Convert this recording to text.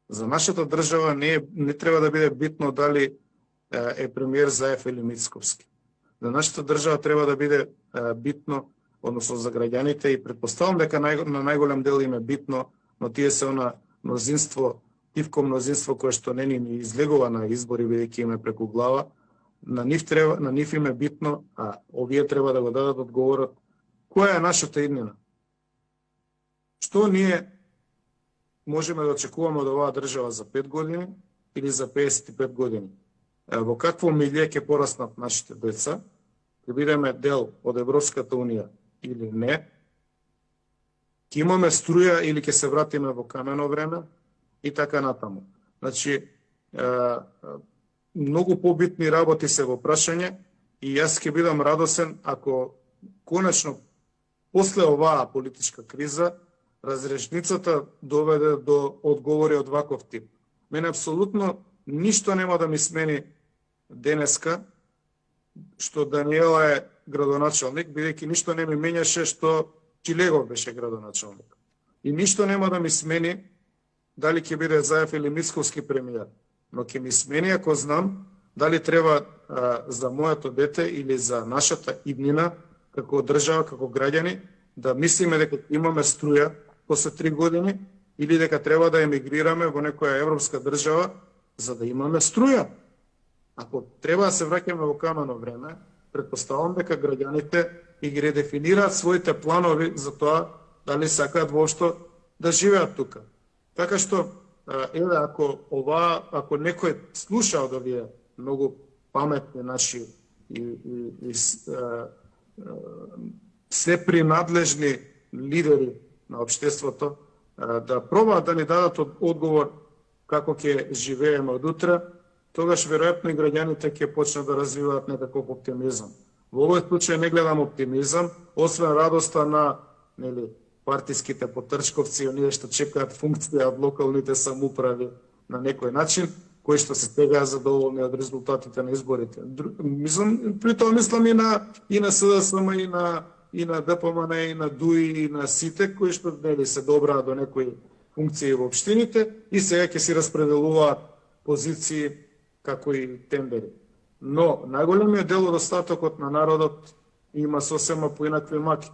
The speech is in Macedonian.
За нашата држава не треба да биде битно дали е премиер Заев или Мицковски. За нашата држава треба да биде битно, односно за граѓаните, и претпоставам дека на најголем дел им е битно, но тие се она мнозинство, тивко мнозинство кое што не ни излегува на избори бидејќи им е преку глава. На нив им е битно, а овие треба да го дадат одговорот која е нашата иднина. Што ние можеме да очекуваме од оваа држава за 5 години или за 55 години? Во какво милие ќе пораснат нашите деца? Ќе бидеме дел од Европската унија или не? Ќе имаме струја или ќе се вратиме во камено време? И така натаму. Значи, многу побитни работи се во прашање и јас ќе бидам радосен ако конечно после оваа политичка криза разрешницата доведе до одговори од ваков тип. Мене апсолутно ништо нема да ми смени денеска што Даниела е градоначалник, бидејќи ништо не ми менјаше што Чилегов беше градоначалник. И ништо нема да ми смени дали ќе биде Заев или Мицковски премиер. Но ќе ми смени ако знам дали треба за моето дете или за нашата иднина како држава, како граѓани, да мислиме дека имаме струја после 3 години или дека треба да емигрираме во некоја европска држава за да имаме струја. Ако треба да се враќаме во камено време, претпоставам дека граѓаните и ги редефинираат своите планови за тоа дали сакаат воопшто да живеат тука. Така што, ако некој слуша од овие многу паметни наши и се принадлежни лидери на општеството, да пробаат да ни дадат одговор како ќе живееме од утре, тогаш веројатно и граѓаните ќе почнат да развиваат некаков оптимизам. Во овој случај не гледам оптимизам, освен радоста на партиските потрчковци, оние што чекаат функција од локалните самоуправи на некој начин, кои што се тегаат задоволни од резултатите на изборите. При тоа мислам и на СДСМ, и на ДПМН, и на ДУИ, и на сите, кои што се добраат до некои функции во општините и сега ќе си распределуваат позиции како и тендери. Но најголемиот дел од остатокот на народот има сосема поинакви маки.